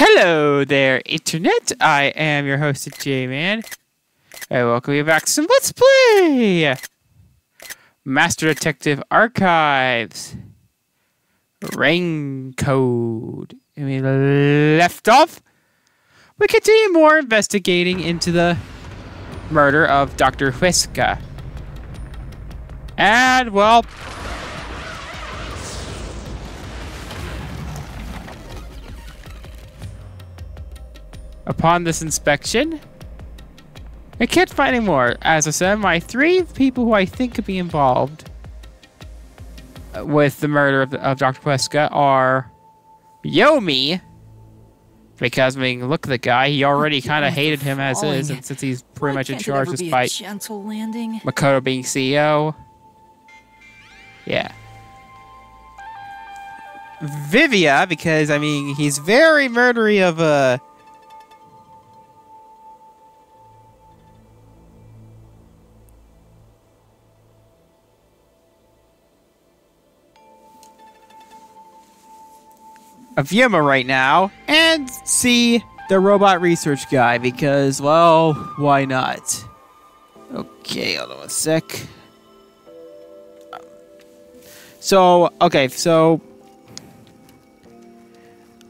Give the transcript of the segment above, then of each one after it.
Hello there, Internet. I am your host, J-Man. I welcome you back to some Let's Play! Master Detective Archives. Rain Code. And we left off. We continue more investigating into the murder of Dr. Whiska. And, well... upon this inspection, I can't find any more. As I said, my three people who I think could be involved with the murder of Dr. Huesca are Yomi, because I mean, look at the guy. He already kind of hated him as is, and since he's pretty much in charge despite Makoto being CEO. Yeah. Vivia, because I mean, he's very murdery of Yuma right now, and see the robot research guy because, well, why not? Okay, hold on a sec. So, okay, so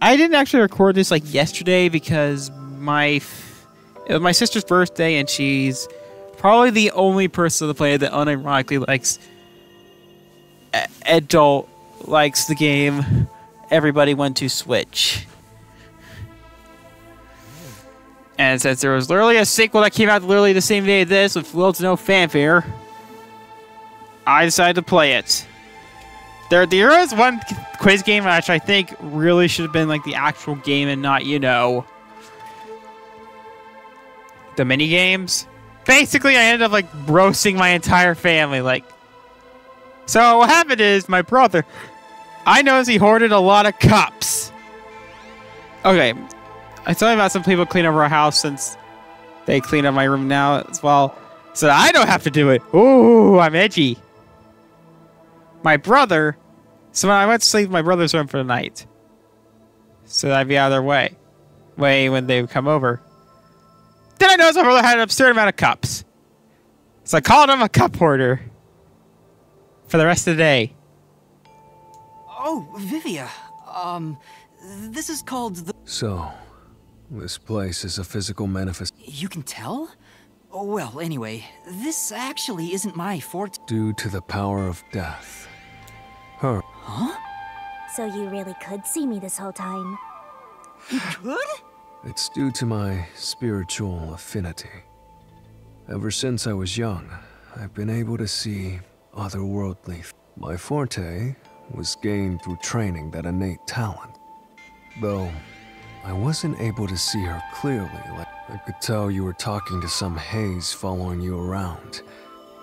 I didn't actually record this like yesterday because it was my sister's birthday, and she's probably the only person on the planet that unironically likes likes the game Everybody Went to Switch. And since there was literally a sequel that came out literally the same day as this with little to no fanfare, I decided to play it. There is one quiz game which I think really should have been like the actual game and not, you know, the mini games. Basically, I ended up like roasting my entire family. Like, so what happened is my brother, I noticed he hoarded a lot of cups. Okay, I told him about some people clean up our house since they clean up my room now as well, so that I don't have to do it. Ooh, I'm edgy. My brother, so when I went to sleep in my brother's room for the night, so that I'd be out of their way when they would come over. Then I noticed my brother had an absurd amount of cups. So I called him a cup hoarder for the rest of the day. Oh, Vivia, this is called the... So, this place is a physical manifest... You can tell? Oh, well, anyway, this actually isn't my forte... Due to the power of death. Her... Huh? So you really could see me this whole time? You could? It's due to my spiritual affinity. Ever since I was young, I've been able to see otherworldly... My forte was gained through training that innate talent. Though, I wasn't able to see her clearly, like I could tell you were talking to some haze following you around.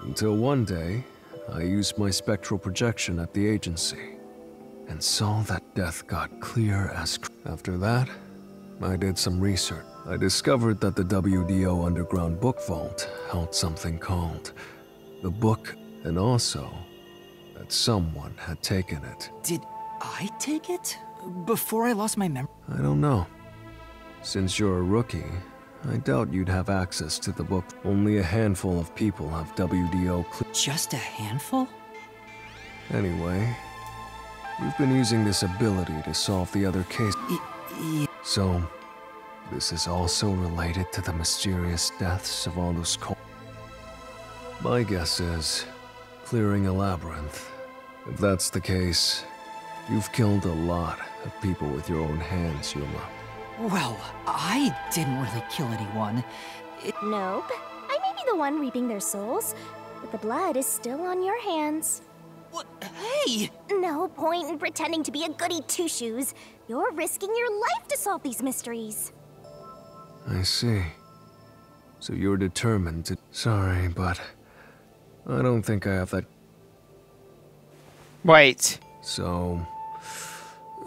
Until one day, I used my spectral projection at the agency, and saw that death got clear as... After that, I did some research. I discovered that the WDO Underground Book Vault held something called the Book, and also that someone had taken it. Did I take it? Before I lost my memory? I don't know. Since you're a rookie, I doubt you'd have access to the book. Only a handful of people have WDO Just a handful? Anyway, you've been using this ability to solve the other case. So, this is also related to the mysterious deaths of all those My guess is clearing a labyrinth. If that's the case, you've killed a lot of people with your own hands, Yuma. Well, I didn't really kill anyone. Nope. I may be the one reaping their souls, but the blood is still on your hands. What? Hey! No point in pretending to be a goody two-shoes. You're risking your life to solve these mysteries. I see. So you're determined to... Sorry, but I don't think I have that... Wait. So,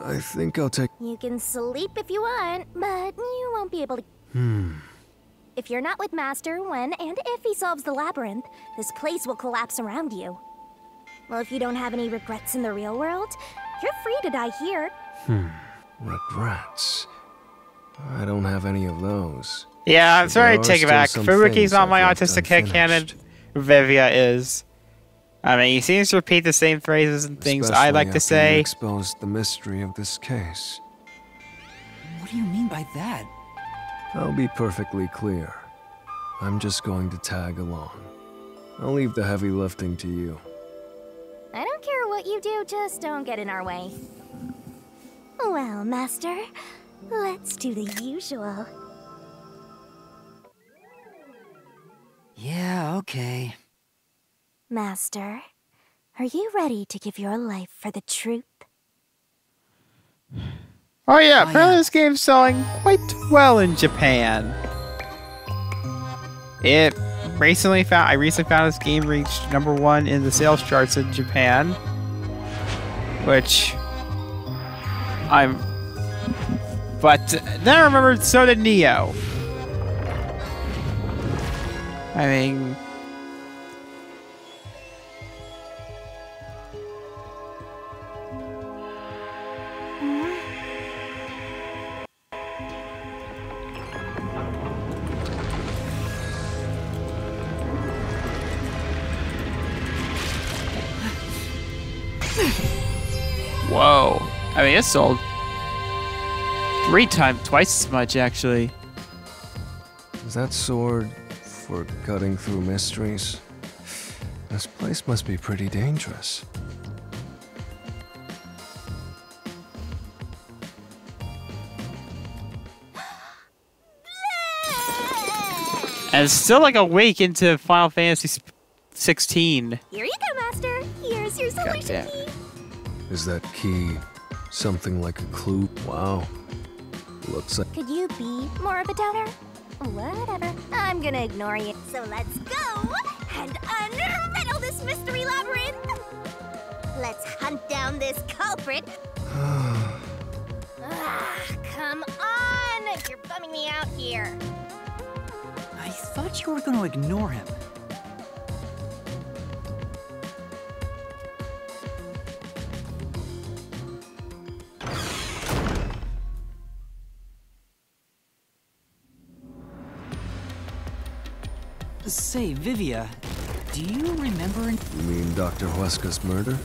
I think I'll take... You can sleep if you want, but you won't be able to... If you're not with Master when and if he solves the labyrinth, this place will collapse around you. Well, if you don't have any regrets in the real world, you're free to die here. Regrets? I don't have any of those. Yeah, I'm But sorry there to are take it still back. some Fubuki's things not I've my left autistic head canon. unfinished. Vivia is. I mean, he seems to repeat the same phrases and things I like to Especially after you say. exposed the mystery of this case. What do you mean by that? I'll be perfectly clear. I'm just going to tag along. I'll leave the heavy lifting to you. I don't care what you do, just don't get in our way. Well, Master, let's do the usual. Yeah, okay. Master, are you ready to give your life for the truth? Oh yeah, Oh, apparently yeah. this game's selling quite well in Japan. I recently found this game reached #1 in the sales charts in Japan, which but then I remembered so did Neo. I mean, whoa. I mean, it sold twice as much, actually. Is that sword for cutting through mysteries? This place must be pretty dangerous. And it's still like a week into Final Fantasy 16. Here you go, Master. Here's your solution Goddamn. key. Is that key something like a clue? Wow. Looks like... Could you be more of a doubter? Whatever. I'm gonna ignore you. So let's go and unriddle this mystery labyrinth. Let's hunt down this culprit. Come on! You're bumming me out here. I thought you were going to ignore him. Say, Vivia, do you remember... You mean Dr. Huesca's murder?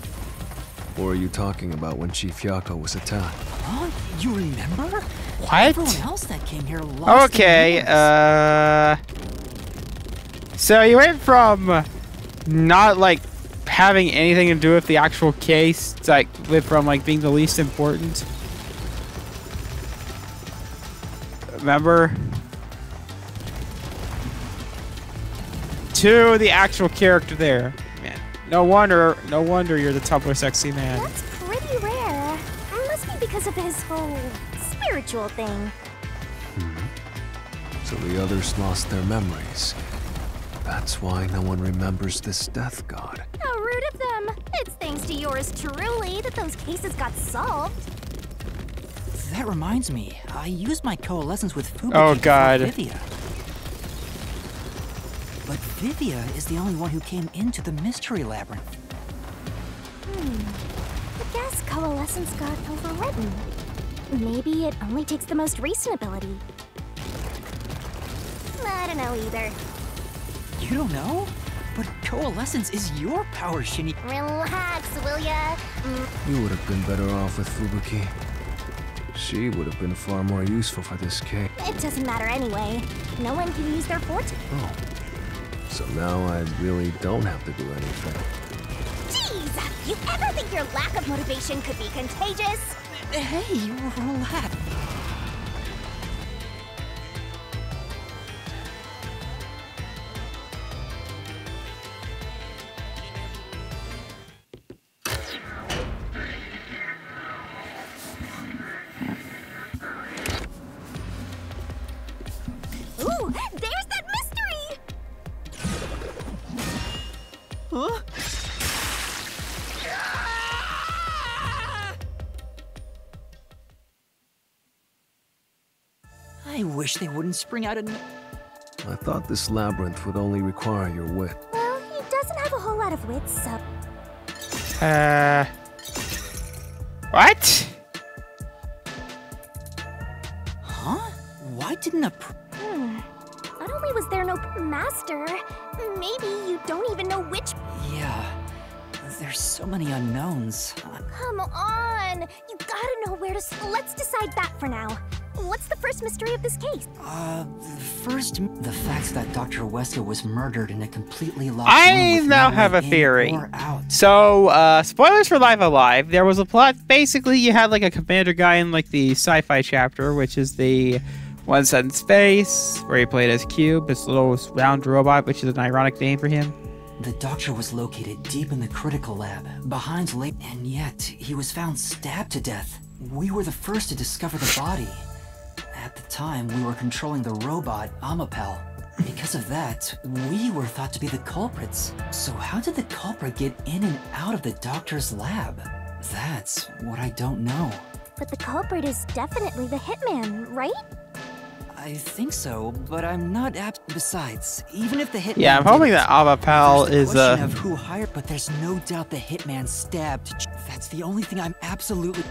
Or are you talking about when Chief Yako was attacked? Huh? You remember? What? Everyone else that came here lost Okay, their memories. so you went from not like having anything to do with the actual case, to, like from like being the least important. Remember? To the actual character there. Man, no wonder you're the Tumblr sexy man. That's pretty rare. Must be because of his whole spiritual thing. So the others lost their memories. That's why no one remembers this death god. How rude of them. It's thanks to yours truly that those cases got solved. That reminds me, I used my coalescence with Fubuki Oh, before God. Vivia. But Vivia is the only one who came into the mystery labyrinth. I guess coalescence got overwritten. Maybe it only takes the most recent ability. I don't know either. You don't know? But coalescence is your power, Shinny. Relax, will ya? You would have been better off with Fubuki. She would have been far more useful for this case. It doesn't matter anyway. No one can use their forte. Oh. So now I really don't have to do anything. Jeez! You ever think your lack of motivation could be contagious? Hey, relax. Ooh, there's that mystery! Huh? I wish they wouldn't spring out a... I thought this labyrinth would only require your wit. Well, he doesn't have a whole lot of wits, so... What? Huh? why didn't a Not only was there no master, maybe you don't even know which. Yeah, there's so many unknowns. Come on! You gotta know where to. Let's decide that for now. What's the first mystery of this case? First, the fact that Dr. Wesker was murdered in a completely locked room I with now no have way a theory. in or out. So, spoilers for Live Alive. There was a plot. Basically, you had like a commander guy in like the sci-fi chapter, which is the one set in space, where he played as Cube, this little round robot, which is an ironic name for him. The doctor was located deep in the critical lab, behind late, and yet he was found stabbed to death. We were the first to discover the body. At the time, we were controlling the robot, Amapel. Because of that, we were thought to be the culprits. So how did the culprit get in and out of the doctor's lab? That's what I don't know. But the culprit is definitely the hitman, right? I think so, but I'm not apt. Besides, even if the hitman Yeah, I'm hoping did it, that Amapel there's is the question of who hired, but there's no doubt the hitman stabbed. That's the only thing I'm absolutely.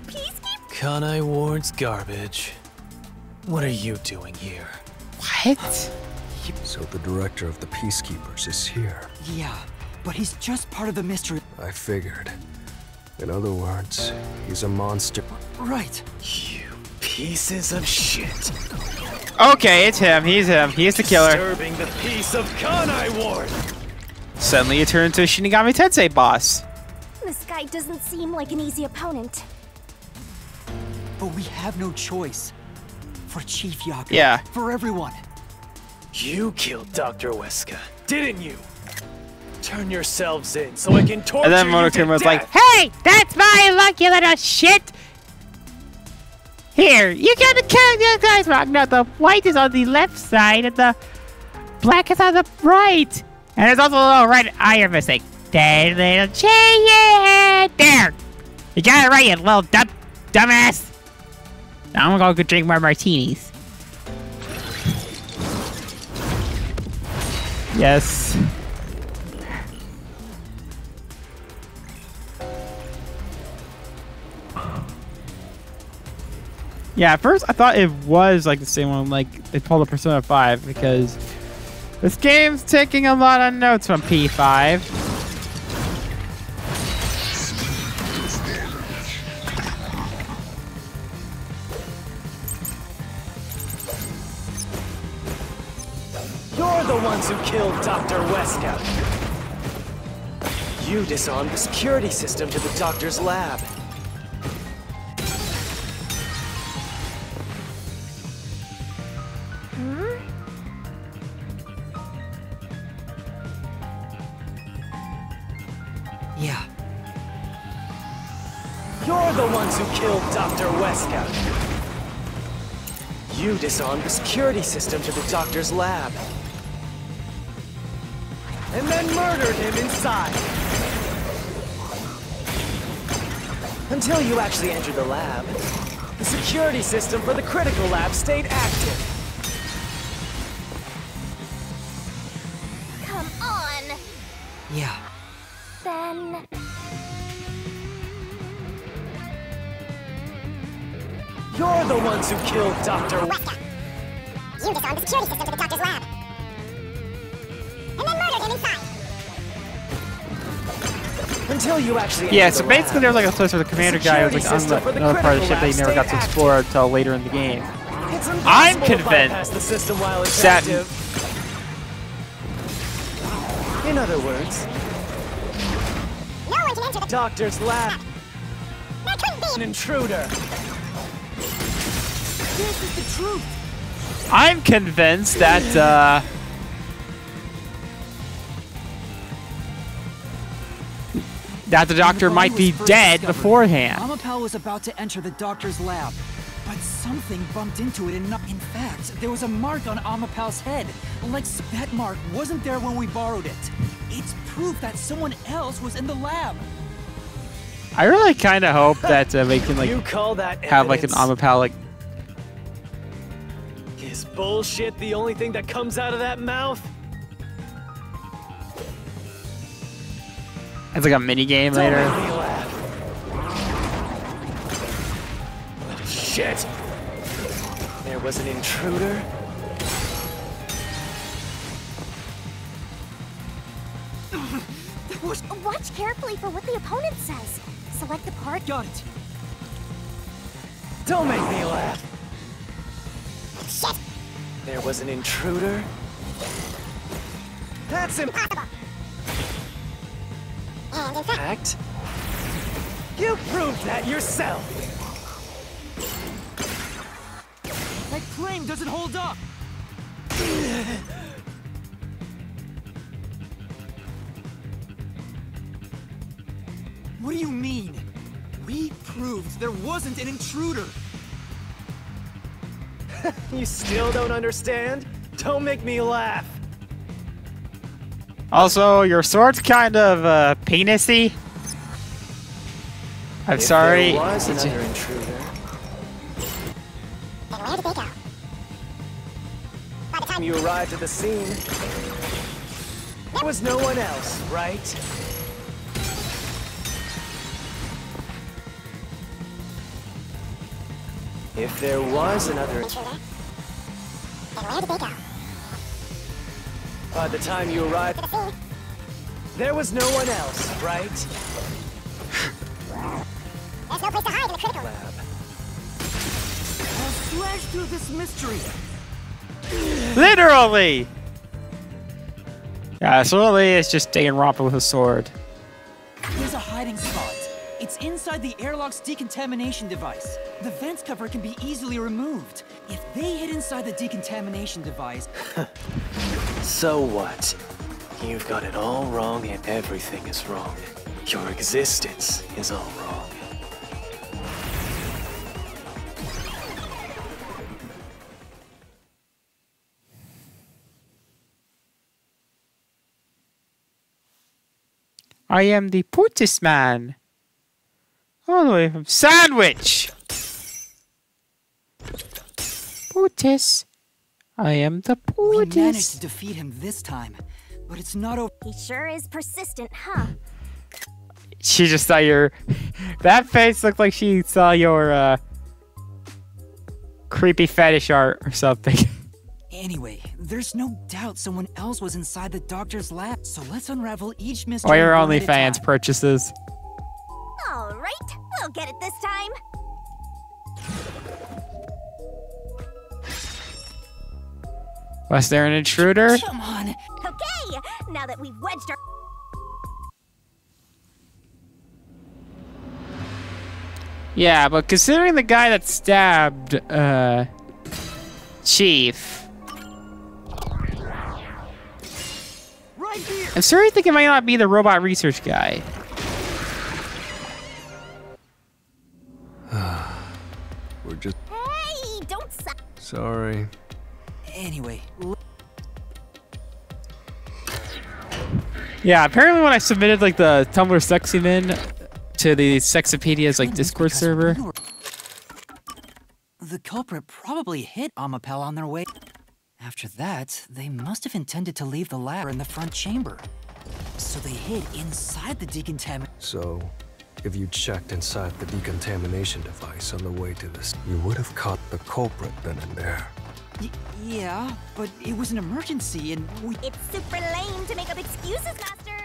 Peacekeeper? Kanai Ward's garbage. What are you doing here? What? So the director of the Peacekeepers is here. Yeah, but he's just part of the mystery. I figured. In other words, he's a monster. Right. You pieces of shit. Okay, it's him. He's him. He's the killer. Disturbing the peace of Kanai Ward. Suddenly, you turn into a Shinigami Tensei boss. This guy doesn't seem like an easy opponent. But we have no choice. For Chief Yaku. Yeah. For everyone. You killed Dr. Wesker, didn't you? Turn yourselves in so I can torture And then you to Monokuma was like, death. "Hey, that's my luck, you little shit! Here, you got the guys wrong. No, the white is on the left side and the black is on the right. And there's also a little red eye you're missing. There, little yeah, there. You got it right, you little dumbass. Now I'm gonna go drink more martinis. Yes. Yeah, at first I thought it was like the same one, like they pulled a Persona 5 because this game's taking a lot of notes from P5. You're the ones who killed Dr. Wesker. You disarmed the security system to the doctor's lab. Yeah. You're the ones who killed Dr. Wesker. You disarmed the security system to the doctor's lab. And then murdered him inside. Until you actually entered the lab, the security system for the critical lab stayed active. Come on! Yeah. Then... You're the ones who killed Dr. Wesker. You disarmed the security system to the doctor's lab. And then murdered him inside. Until you actually Yeah, entered so the basically lab, there was like a place where the commander guy was like on security system for the another part of the ship that you critical never got lab to stayed explore until later in the game. It's I'm impossible to convinced bypass the system while it's that- active. In other words, No one can enter the... doctor's lab, That couldn't an be... intruder. This is the truth. I'm convinced that that the doctor When the might body be was first dead discovered, beforehand. Amapel was about to enter the doctor's lab, but something bumped into it and in fact, there was a mark on Amapel's head. Like that mark wasn't there when we borrowed it. It's proof that someone else was in the lab. I really kind of hope that we can You like call that have like an evidence? Amapel like Is bullshit the only thing that comes out of that mouth? it's like a mini game Don't later. make me laugh. Shit! There was an intruder? Watch carefully for what the opponent says. Select the part. Got it. Don't make me laugh. Shit! There was an intruder? That's Impossible! And in fact, fact. You proved that yourself! That claim doesn't hold up! What do you mean? We proved there wasn't an intruder! You still don't understand? Don't make me laugh! Also, your sword's kind of penisy. I'm If sorry. There was another intruder. then where did they go? By the time You arrived at the scene. There was no one else, right? If there was another intruder, then where did they go? by the time you arrived, To the scene, there was no one else, right? there's no place to hide in the critical Lab. I'll slash through this mystery! Literally! Yeah, so really it's just Danganronpa with a sword. There's a hiding spot. It's inside the airlock's decontamination device. The vents cover can be easily removed. If they hid inside the decontamination device, So what? You've got it all wrong and everything is wrong. Your existence is all wrong. I am the Pootis man. All the way from Sandwich! Pootis. I am the we managed to Pootis. defeat him this time. But it's not over. He sure is persistent, huh? She just saw your... That face looked like she saw your, creepy fetish art or something. Anyway, there's no doubt someone else was inside the doctor's lab. So let's unravel each mystery. Or your one at a OnlyFans time. purchases. All right, we'll get it this time. Was there an intruder? Come on. Okay, now that we've wedged our... Yeah, but considering the guy that stabbed, Chief, Right here. I'm starting to think it might not be the robot research guy. We're just Hey, don't suck. sorry. Anyway, Yeah, apparently when I submitted like the Tumblr sexy men to the Sexipedia's like Discord server, the culprit probably hit Amapel on their way. After that, they must have intended to leave the lab in the front chamber. So they hid inside the decontamination. So, if you checked inside the decontamination device on the way to this, you would have caught the culprit then and there. Yeah, but it was an emergency and we... It's super lame to make up excuses, Master.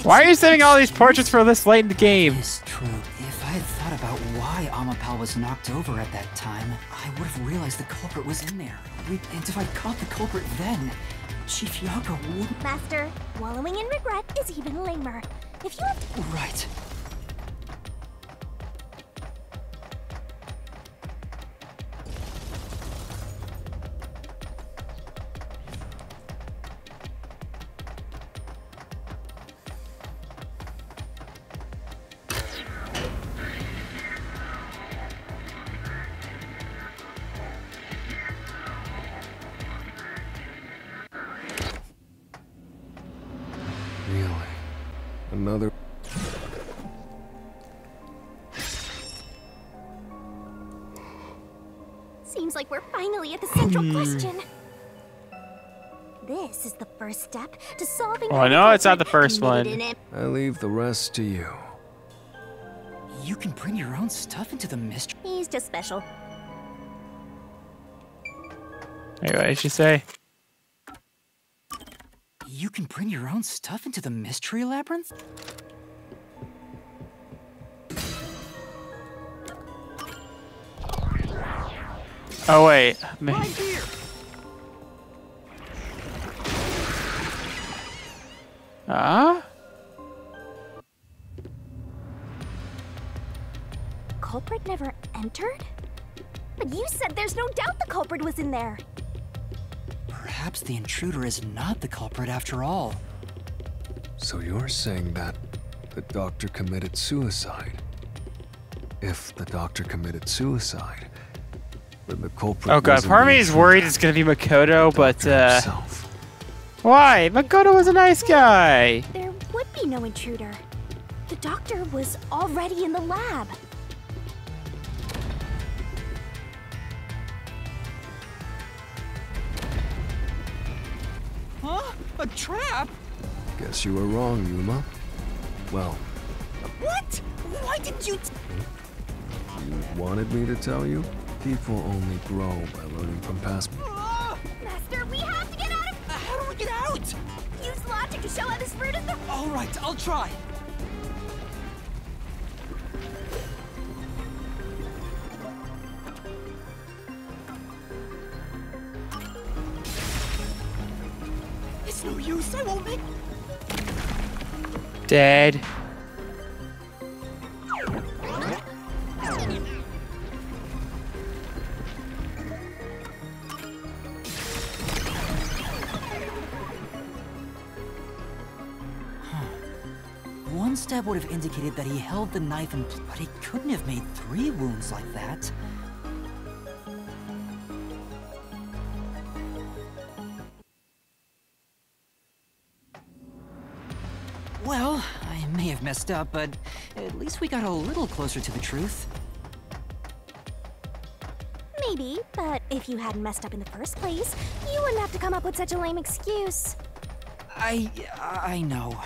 why are you sending all these portraits for this late in the game? It's true. If I had thought about why Amapel was knocked over at that time, I would have realized the culprit was in there. And if I'd caught the culprit then, Chief Yaga wouldn't... Master, wallowing in regret is even lamer. If you have to... Right. Really? Another. Seems like we're finally at the central question. This is the first step to solving... Well, I know it's not the first one. I leave the rest to you. You can bring your own stuff into the mystery. He's just special. Wait, what did she say? You can bring your own stuff into the mystery labyrinth? Oh wait, Right here! Huh? Culprit never entered? But you said there's no doubt the culprit was in there. Perhaps the intruder is not the culprit after all. So you're saying that the doctor committed suicide? If the doctor committed suicide, then the culprit. Oh god, wasn't part of me the is intruder, worried it's gonna be Makoto, but doctor himself. why? Makoto was a nice guy. There would be no intruder. The doctor was already in the lab. Huh? A trap? Guess you were wrong, Yuma. Well, What? Why didn't you? you wanted me to tell you? People only grow by learning from past. Master, we have to get out of... How do we get out? Use logic to show how this fruit is the... All right, I'll try. It's no use. I won't make. Dead. One stab would have indicated that he held the knife and... But he couldn't have made 3 wounds like that. Well, I may have messed up, but at least we got a little closer to the truth. Maybe, but if you hadn't messed up in the first place, you wouldn't have to come up with such a lame excuse. I know.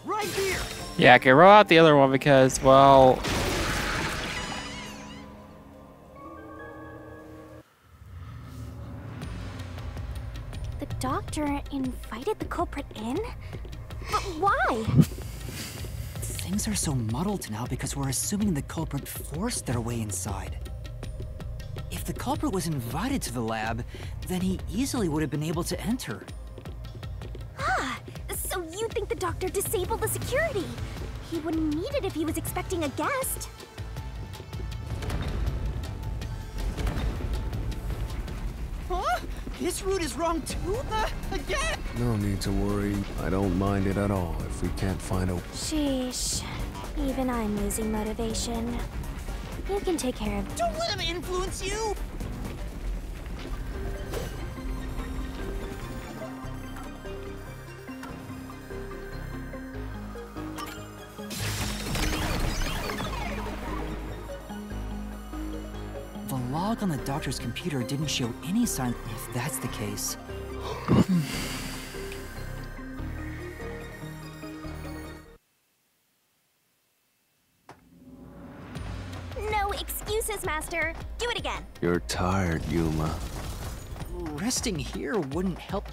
Right here. Yeah, okay, roll out the other one because, well... The doctor invited the culprit in? But why? Things are so muddled now because we're assuming the culprit forced their way inside. If the culprit was invited to the lab, then he easily would have been able to enter. So you think the doctor disabled the security? He wouldn't need it if he was expecting a guest. Huh? This route is wrong too? Again? No need to worry. I don't mind it at all if we can't find a. Sheesh. Even I'm losing motivation. You can take care of... Don't let him influence you! The log on the doctor's computer didn't show any sign. If that's the case. No excuses, Master. Do it again. You're tired, Yuma. Resting here wouldn't help.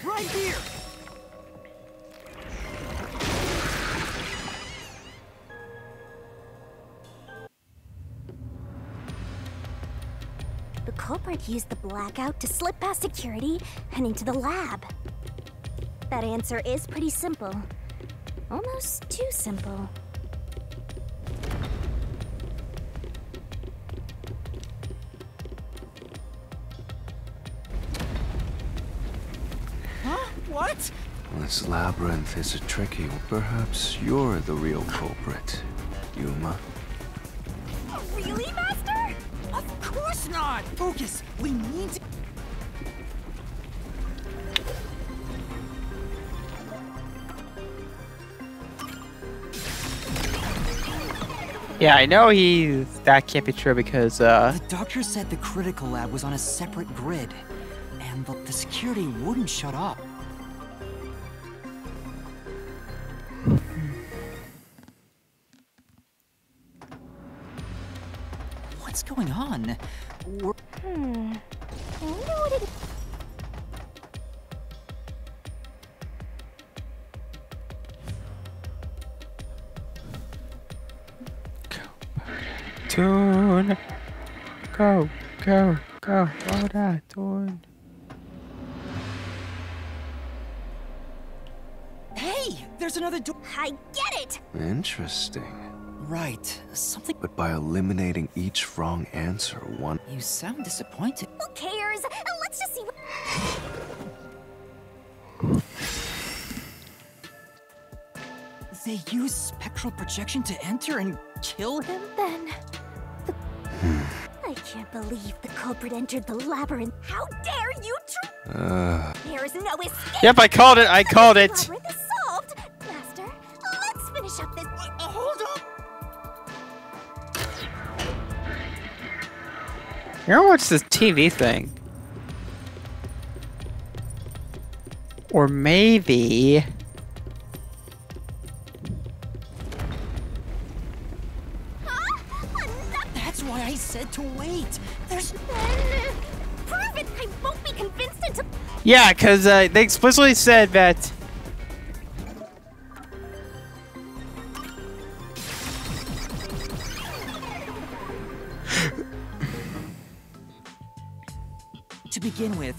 Right here. culprit used the blackout to slip past security and into the lab? That answer is pretty simple. Almost too simple. Huh? What? This labyrinth is a tricky one. Perhaps you're the real culprit, Yuma. Really, Master? Of course not! Focus! We need to... Yeah, I know that can't be true because, The doctor said the critical lab was on a separate grid, and the security wouldn't shut up. What's going on? We're... I wonder what it... Toon. Go, go, go. Oh, that, Toon. Hey! There's another door! I get it! Interesting. Right. Something... But by eliminating each wrong answer, one... You sound disappointed. Who cares? Let's just see what... They use spectral projection to enter and kill him? Then... I can't believe the culprit entered the labyrinth. How dare you There is no escape! Yep, I called it. I called it. The labyrinth is solved! Master, let's finish up this... Hold on! You ever watch this TV thing? Or maybe... That's why I said to wait. There's... Then... prove it! I won't be convinced into... Yeah, because they explicitly said that... To begin with,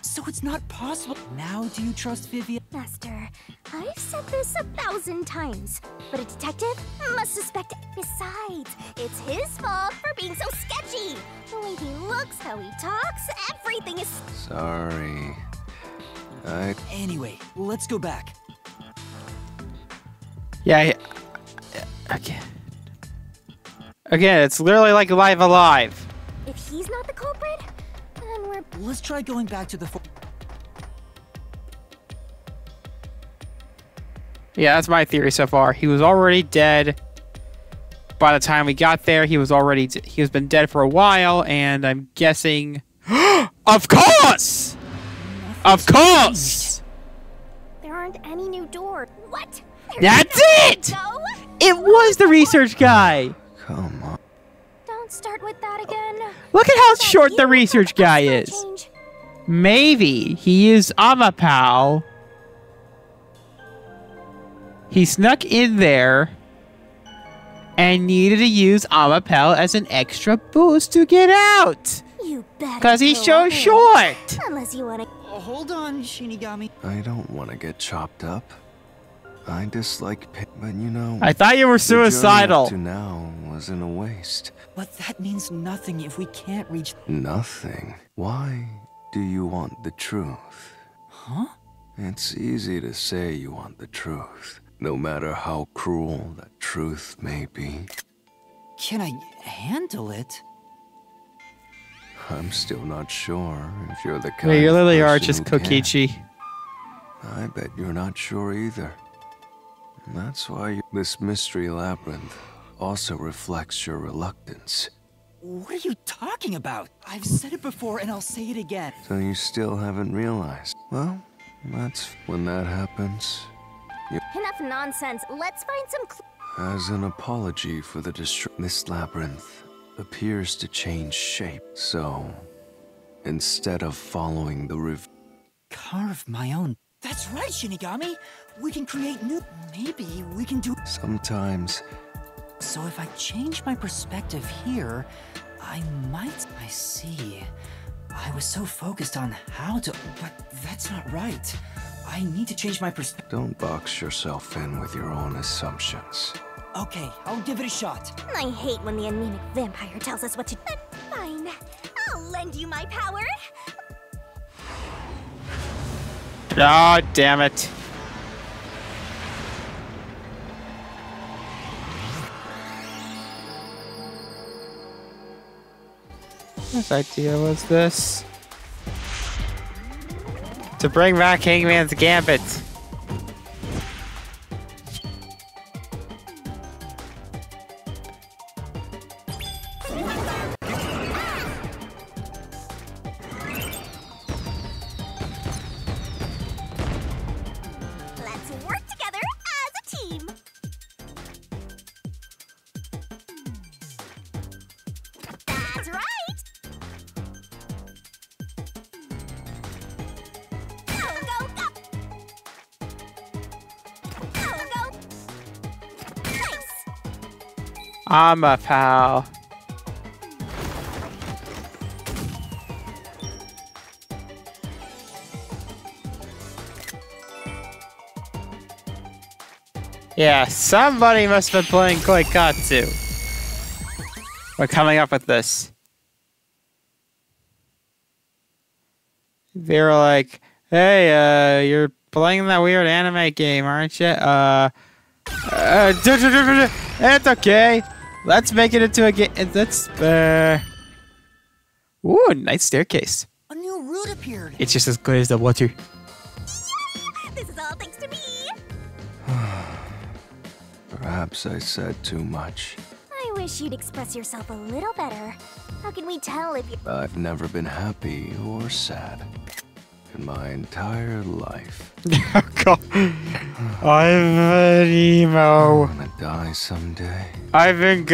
so it's not possible. Now do you trust Vivian? Master, I've said this 1,000 times, but a detective must suspect. Besides, it's his fault for being so sketchy. The way he looks, how he talks, everything is... Sorry. Anyway, let's go back. Yeah, Again, it's literally like Live Alive. If he's not the culprit, then we're... Let's try going back to the... Yeah, that's my theory so far. He was already dead. By the time we got there, he was been dead for a while, and I'm guessing... Of course! Of course! There aren't any new doors. What? That's it! No? It was the research guy! Come on. Don't start with that again. Look at how That short the you research put up guy a is. change. Maybe he is Amapao. He snuck in there and needed to use Amapao as an extra boost to get out. You better Because he's go so ahead. short. Unless you want to... Hold on, Shinigami. I don't want to get chopped up. I dislike pain, but you know... I thought you were the journey up suicidal. to now wasn't a waste. But that means nothing if we can't reach... Nothing. Why do you want the truth? Huh? It's easy to say you want the truth, no matter how cruel that truth may be. Can I handle it? I'm still not sure if you're the Yeah, kind you of literally are person just who can. Kokichi. I bet you're not sure either. And that's why this mystery labyrinth also reflects your reluctance. What are you talking about? I've said it before and I'll say it again. So you still haven't realized. Well, that's when that happens. Enough nonsense. Let's find some As an apology for the this labyrinth appears to change shape. So, instead of following the Carve my own. That's right, Shinigami. We can create new... Maybe we can do... sometimes So if I change my perspective here, I might... I see. I was so focused on how to... But that's not right. I need to change my perspective. Don't box yourself in with your own assumptions. Okay, I'll give it a shot. I hate when the anemic vampire tells us what to... But fine. I'll lend you my power. Oh, damn it. Whose idea was this? To bring back Hangman's Gambit. Let's work together as a team. That's right. Go, go, go. Go, go. Nice. I'm a pal. Yeah, somebody must have been playing Koikatsu. We're coming up with this. They were like, hey, you're playing that weird anime game, aren't you? It's okay. Let's make it into a game. Let's, ooh, nice staircase. A new route appeared. It's just as good as the water. This is all thanks to me. Perhaps I said too much. I wish you'd express yourself a little better. How can we tell if you... I've never been happy or sad in my entire life. Oh, God. I'm an emo. I'm gonna die someday. I've been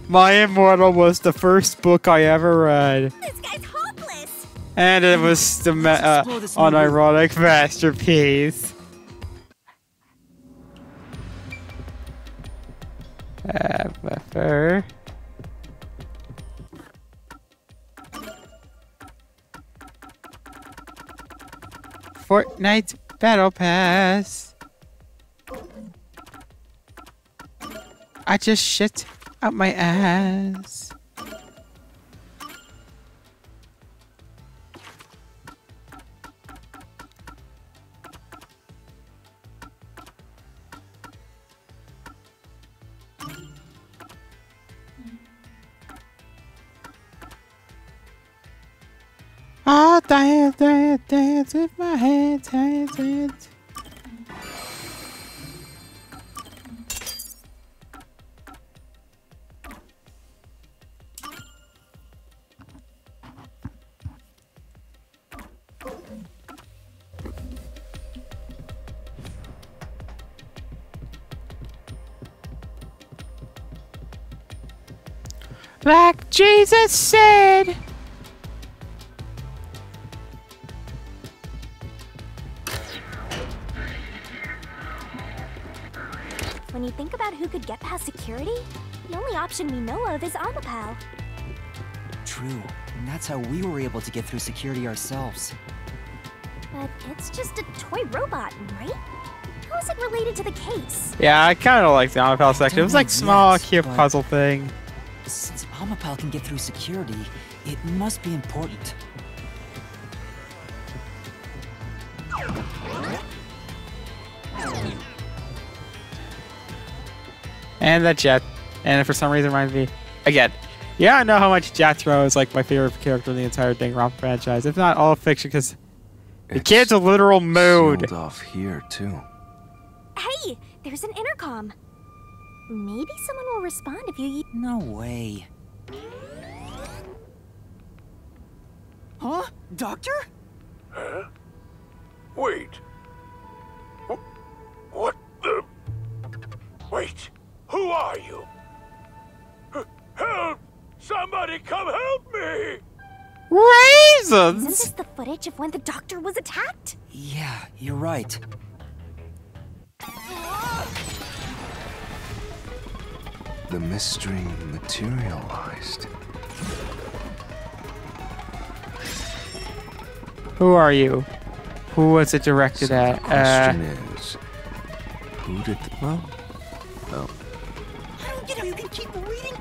My Immortal was the first book I ever read. This guy's hopeless. And it was the unironic masterpiece. Buffer. Fortnite Battle Pass. I just shit out my ass. I'll dance, dance, dance with my hands, hands, hands. Like Jesus said. When you think about who could get past security, the only option we know of is Amapal. True, and that's how we were able to get through security ourselves. But it's just a toy robot, right? How is it related to the case? Yeah, I kind of like the Amapal section. It was like small, cute but puzzle thing. Since Amapal can get through security, it must be important. And that Jet. And for some reason reminds me, again, yeah, I know how much Jethro is like my favorite character in the entire Danganronpa franchise. If not all fiction, because the kid's a literal mood. Sealed off here too. Hey, there's an intercom. Maybe someone will respond if you... No way. Huh? Doctor? Huh? Wait. What the... Wait. Who are you? Help! Somebody come help me! Raisins! Isn't this the footage of when the doctor was attacked? Yeah, you're right. The mystery materialized. Who are you? Who was it directed So the at? question is, who did the... Well, no. I don't get how you can keep reading.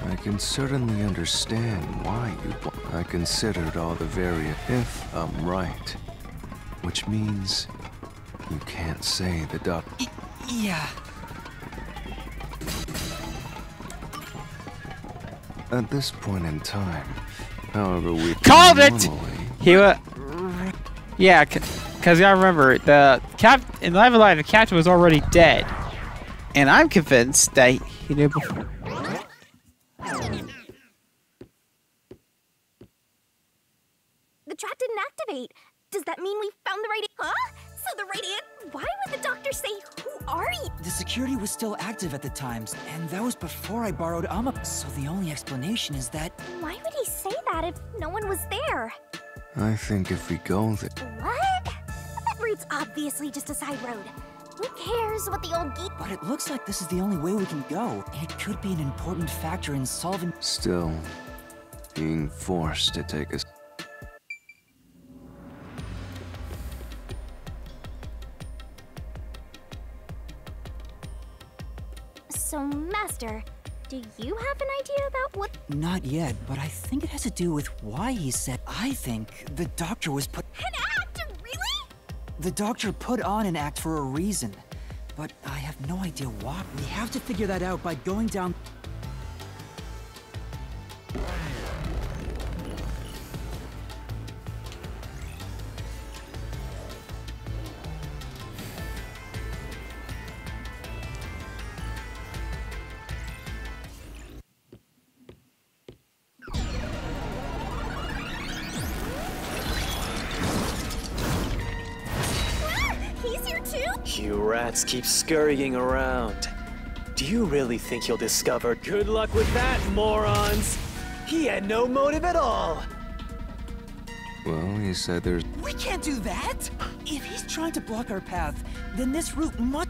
I can certainly understand why you... I considered all the various... If I'm right, which means you can't say the doc... Yeah. At this point in time, however we... Called it! normally- He was. Yeah, because I remember the in Live Alive, the captain was already dead, and I'm convinced that he knew before. The trap didn't activate. Does that mean we found the right... Huh? So the right... Why would the doctor say, who are you? The security was still active at the times, and that was before I borrowed Amma. So the only explanation is that... Why would he say that if no one was there? I think if we go there... What? That route's obviously just a side road. Who cares what the old geek... But it looks like this is the only way we can go. It could be an important factor in solving... Still, being forced to take us... So, Master, do you have an idea about what... Not yet, but I think it has to do with why he said... I think the doctor was put... An act? Really? The doctor put on an act for a reason. But I have no idea why. We have to figure that out by going down... He's here too? You rats keep scurrying around. Do you really think you'll discover? Good luck with that, morons! He had no motive at all! Well, he said there's... We can't do that! If he's trying to block our path, then this route must...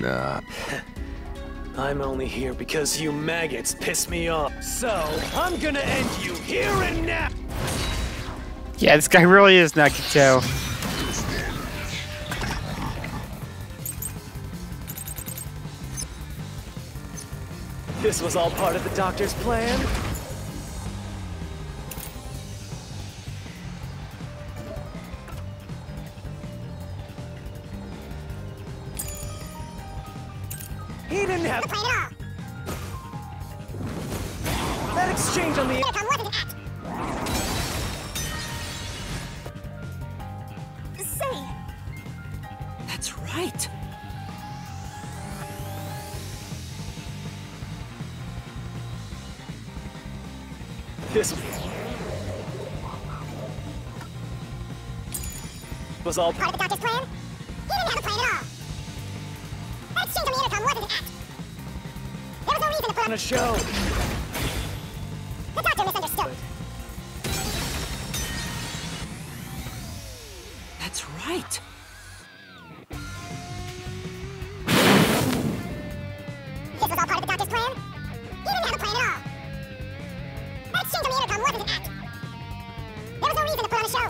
Nah. I'm only here because you maggots piss me off. So, I'm gonna end you here and now! Yeah, this guy really is Nagito. This was all part of the doctor's plan? He didn't have... Plan at all. That exchange on the... Intercom wasn't an act. Say, That's right! This... was all Part of the doctor's plan? He didn't have a plan at all. That exchange on the intercom wasn't an act. There was no reason to put on on... a show. The doctor misunderstood. That's right! This was all part of the doctor's plan? He didn't have a plan at all. That exchange on the intercom wasn't an act. There was no reason to put on a show.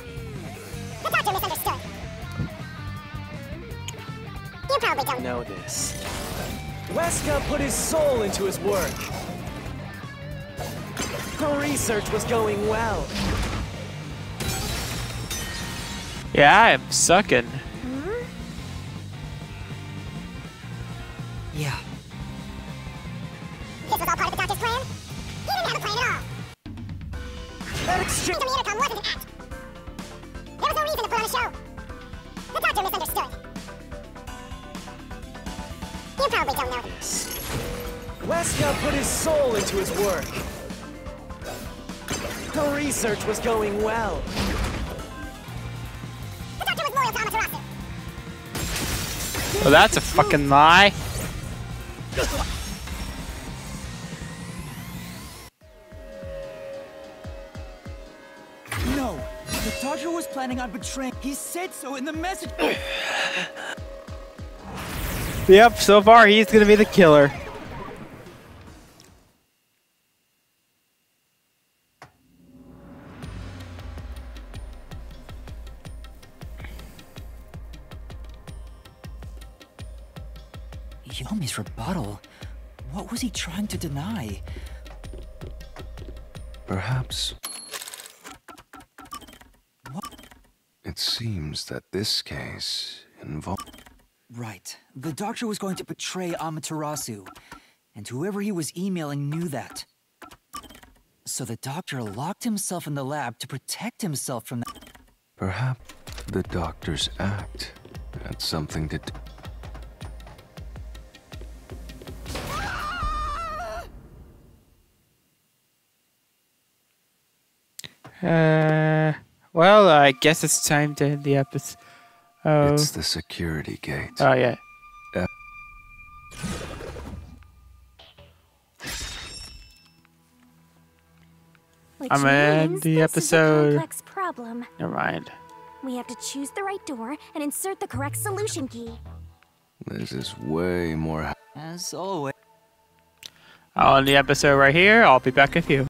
The doctor misunderstood. You probably don't Know this. Weska put his soul into his work. The research was going well. Yeah, I'm sucking. Yeah. This was all part of the doctor's plan? He didn't have a plan at all. That exchange... On the intercom wasn't an act. There was no reason to put on a show. The doctor misunderstood. You probably don't know this. Weska put his soul into his work. The research was going well. The doctor was loyal to Amaterasu. Well, that's a fucking lie. No! The doctor was planning on betraying... He said so in the message... Yep, so far he's gonna be the killer. Kiyomi's rebuttal? What was he trying to deny? Perhaps... It seems that this case involved... Right. The doctor was going to betray Amaterasu, and whoever he was emailing knew that. So the doctor locked himself in the lab to protect himself from that. Perhaps the doctor's act had something to do... Well, I guess it's time to end the episode. It's the security gate. Oh, yeah. I'm gonna end the episode. Complex problem. Never mind. We have to choose the right door and insert the correct solution key. This is way more... As always. I'll end the episode right here. I'll be back with you.